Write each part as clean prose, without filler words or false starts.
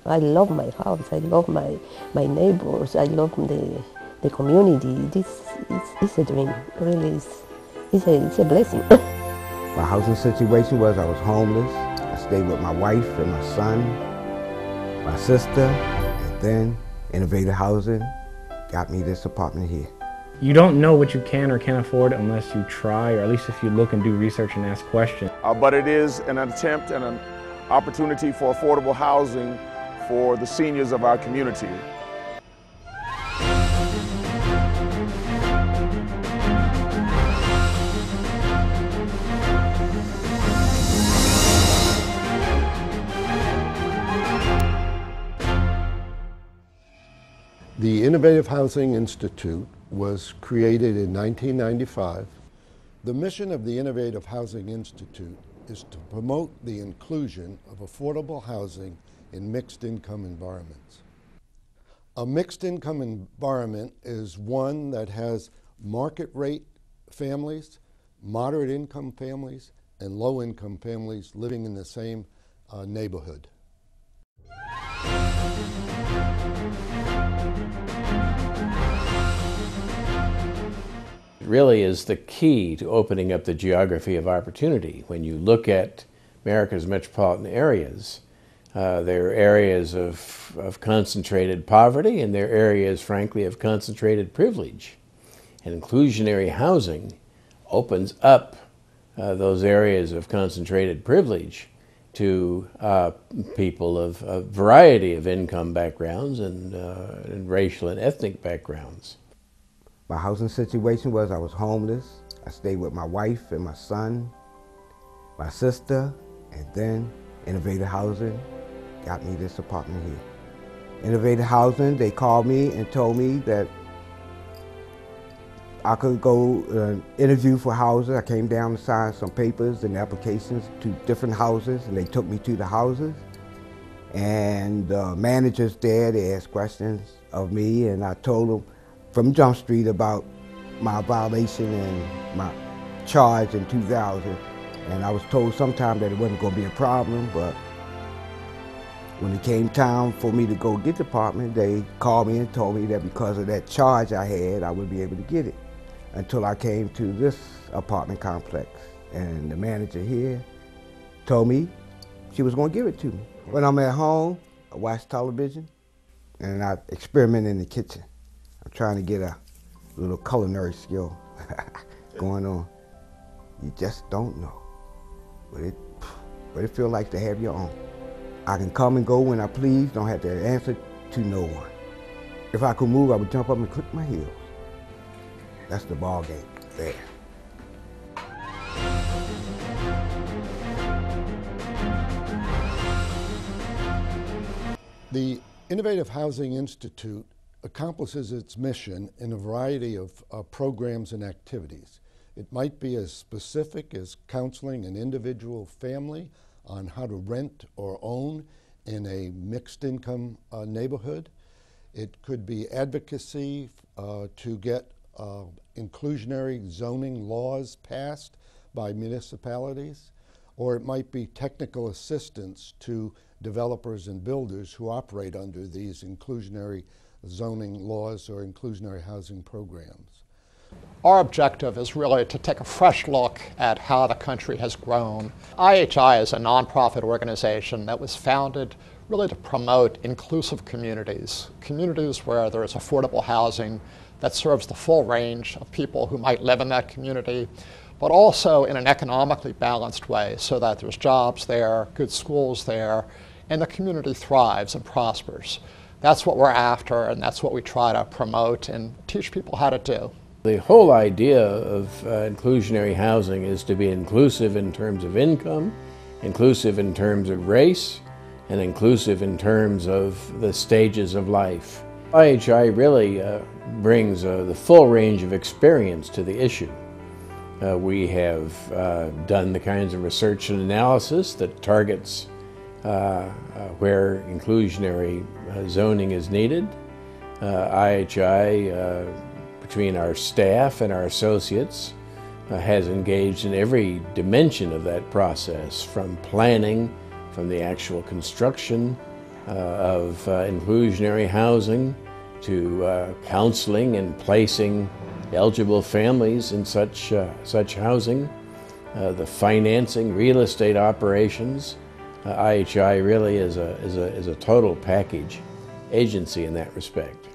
I love my house. I love my neighbors. I love the community. This is a dream. Really, it's a blessing. My housing situation was I was homeless. I stayed with my wife and my son, my sister, and then innovative housing got me this apartment here. You don't know what you can or can't afford unless you try, or at least if you look and do research and ask questions. But it is an attempt and an opportunity for affordable housing for the seniors of our community. The Innovative Housing Institute was created in 1995. The mission of the Innovative Housing Institute is to promote the inclusion of affordable housing in mixed-income environments. A mixed-income environment is one that has market-rate families, moderate-income families, and low-income families living in the same neighborhood. Really is the key to opening up the geography of opportunity. When you look at America's metropolitan areas, there are areas of concentrated poverty, and there are areas, frankly, of concentrated privilege. And inclusionary housing opens up those areas of concentrated privilege to people of a variety of income backgrounds and racial and ethnic backgrounds. My housing situation was I was homeless. I stayed with my wife and my son, my sister, and then innovative housing got me this apartment here. Innovative housing, they called me and told me that I could go interview for houses. I came down to sign some papers and applications to different houses, and they took me to the houses. And the managers there, they asked questions of me, and I told them from Jump Street about my violation and my charge in 2000. And I was told sometime that it wasn't going to be a problem, but when it came time for me to go get the apartment, they called me and told me that because of that charge I had, I would be able to get it. Until I came to this apartment complex. And the manager here told me she was going to give it to me. When I'm at home, I watch television and I experiment in the kitchen. I'm trying to get a little culinary skill going on. You just don't know what it feels like to have your own. I can come and go when I please, don't have to answer to no one. If I could move, I would jump up and click my heels. That's the ball game there. The Innovative Housing Institute accomplishes its mission in a variety of programs and activities. It might be as specific as counseling an individual family on how to rent or own in a mixed income neighborhood. It could be advocacy to get inclusionary zoning laws passed by municipalities, or it might be technical assistance to developers and builders who operate under these inclusionary zoning laws or inclusionary housing programs. Our objective is really to take a fresh look at how the country has grown. IHI is a nonprofit organization that was founded really to promote inclusive communities, communities where there is affordable housing that serves the full range of people who might live in that community, but also in an economically balanced way so that there's jobs there, good schools there, and the community thrives and prospers. That's what we're after, and that's what we try to promote and teach people how to do. The whole idea of inclusionary housing is to be inclusive in terms of income, inclusive in terms of race, and inclusive in terms of the stages of life. IHI really brings the full range of experience to the issue. We have done the kinds of research and analysis that targets where inclusionary zoning is needed. IHI, between our staff and our associates, has engaged in every dimension of that process, from planning, from the actual construction, of inclusionary housing to counseling and placing eligible families in such housing, the financing, real estate operations. IHI really is a total package agency in that respect.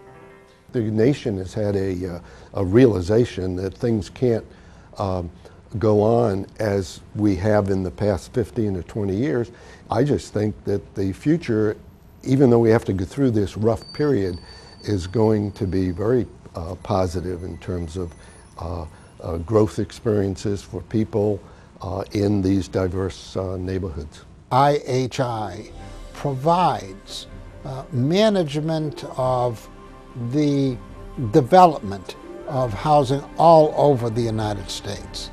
The nation has had a realization that things can't go on as we have in the past 15 to 20 years. I just think that the future, even though we have to go through this rough period, is going to be very positive in terms of growth experiences for people in these diverse neighborhoods. IHI provides management of the development of housing all over the United States.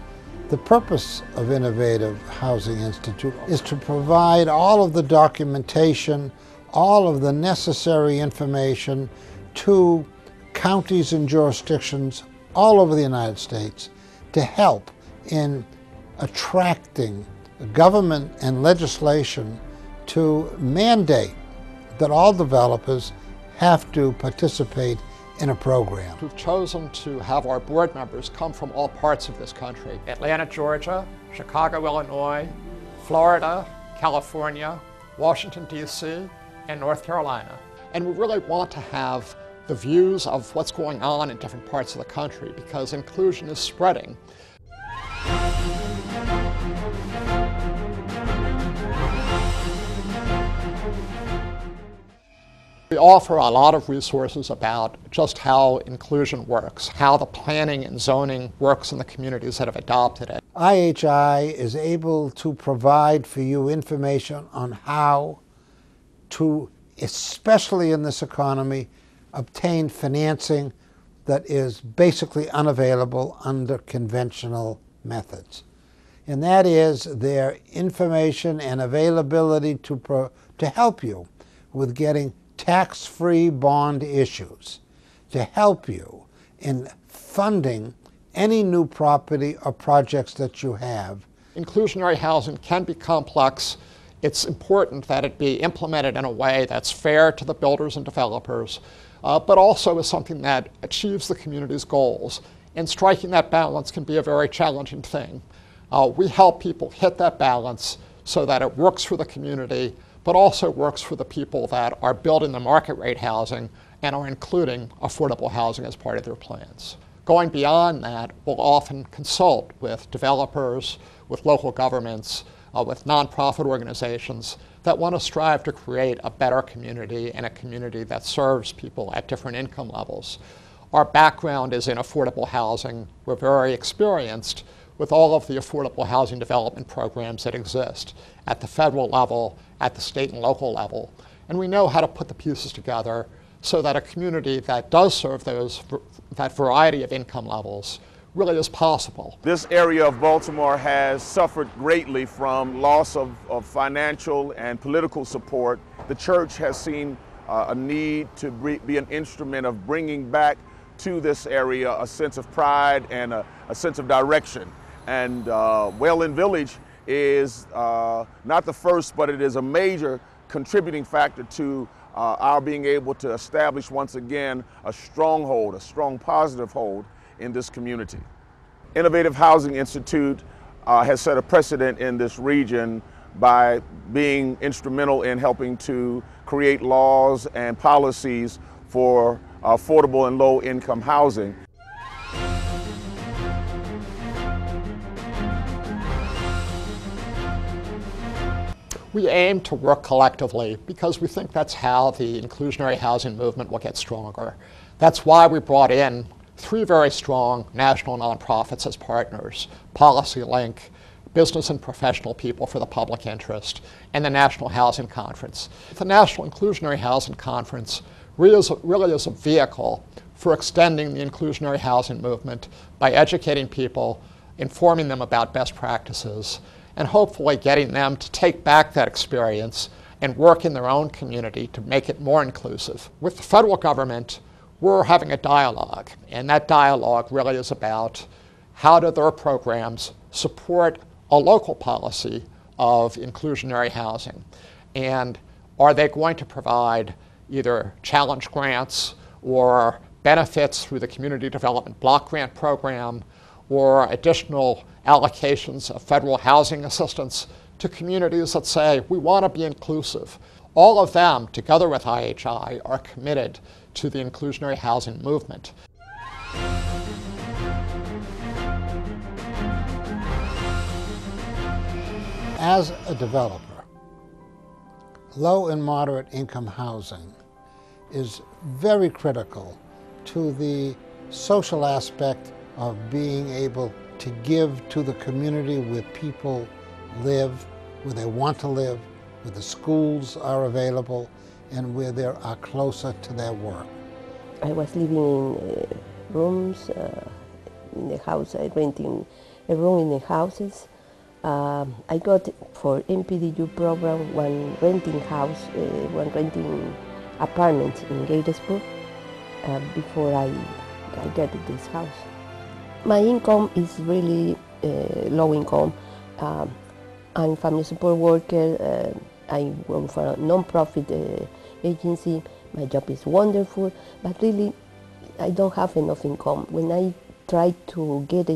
The purpose of Innovative Housing Institute is to provide all of the documentation, all of the necessary information to counties and jurisdictions all over the United States to help in attracting government and legislation to mandate that all developers have to participate in a program. We've chosen to have our board members come from all parts of this country: Atlanta, Georgia, Chicago, Illinois, Florida, California, Washington, D.C., and North Carolina. And we really want to have the views of what's going on in different parts of the country because inclusion is spreading. We offer a lot of resources about just how inclusion works, how the planning and zoning works in the communities that have adopted it. IHI is able to provide for you information on how to, especially in this economy, obtain financing that is basically unavailable under conventional methods. And that is their information and availability to help you with getting tax-free bond issues, to help you in funding any new property or projects that you have. Inclusionary housing can be complex. It's important that it be implemented in a way that's fair to the builders and developers, but also is something that achieves the community's goals. And striking that balance can be a very challenging thing. We help people hit that balance so that it works for the community, but also works for the people that are building the market rate housing and are including affordable housing as part of their plans. Going beyond that, we'll often consult with developers, with local governments, with nonprofit organizations that want to strive to create a better community and a community that serves people at different income levels. Our background is in affordable housing. We're very experienced with all of the affordable housing development programs that exist at the federal level, at the state and local level. And we know how to put the pieces together so that a community that does serve that variety of income levels really is possible. This area of Baltimore has suffered greatly from loss of financial and political support. The church has seen a need to be an instrument of bringing back to this area a sense of pride and a sense of direction. And Wayland Village is not the first, but it is a major contributing factor to our being able to establish once again a stronghold, a strong positive hold in this community. Innovative Housing Institute has set a precedent in this region by being instrumental in helping to create laws and policies for affordable and low-income housing. We aim to work collectively because we think that's how the inclusionary housing movement will get stronger. That's why we brought in 3 very strong national nonprofits as partners: PolicyLink, Business and Professional People for the Public Interest, and the National Housing Conference. The National Inclusionary Housing Conference really is a vehicle for extending the inclusionary housing movement by educating people, informing them about best practices, and hopefully getting them to take back that experience and work in their own community to make it more inclusive. With the federal government, we're having a dialogue, and that dialogue really is about how do their programs support a local policy of inclusionary housing. And Are they going to provide either challenge grants or benefits through the Community Development Block Grant Program or additional allocations of federal housing assistance to communities that say, we want to be inclusive? All of them, together with IHI, are committed to the inclusionary housing movement. As a developer, low and moderate income housing is very critical to the social aspect of being able to give to the community where people live, where they want to live, where the schools are available, and where they are closer to their work. I was living in rooms in the house, renting a room in the houses. I got for MPDU program one renting apartment in Gatesburg before I got this house. My income is really low income. I'm family support worker. I work for a non-profit agency. My job is wonderful, but really I don't have enough income. When I try to get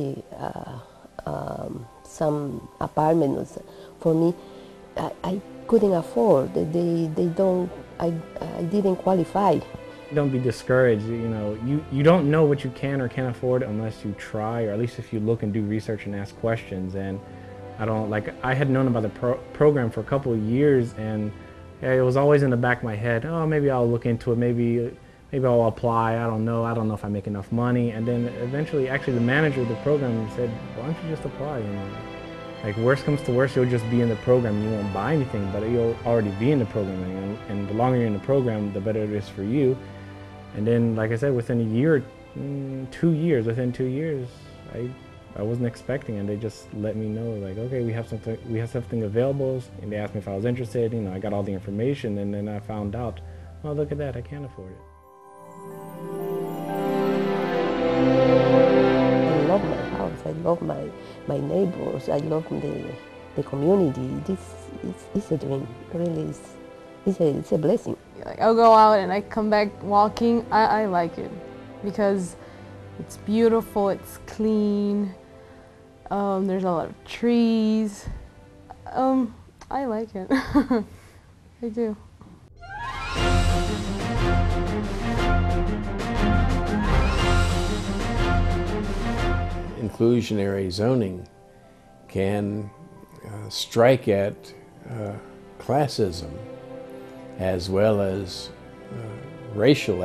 some apartments for me, I couldn't afford. I didn't qualify. Don't be discouraged. You don't know what you can or can't afford unless you try, or at least if you look and do research and ask questions. And I had known about the program for a couple of years, and it was always in the back of my head, oh, maybe I'll look into it, maybe I'll apply, I don't know if I make enough money. And then eventually, actually the manager of the program said, why don't you just apply? Like, worst comes to worst, you'll just be in the program. You won't buy anything, but you'll already be in the program. And the longer you're in the program, the better it is for you. And then, like I said, within a year, 2 years, within 2 years, I wasn't expecting, and they just let me know, like, okay, we have something available. And they asked me if I was interested. I got all the information, and then I found out, oh, look at that, I can't afford it. I love my house. I love my neighbors. I love the community. This is a dream. Really, it's a blessing. Like, I'll go out and I come back walking. I like it because it's beautiful. It's clean. There's a lot of trees. I like it. I do. Inclusionary zoning can strike at classism as well as racial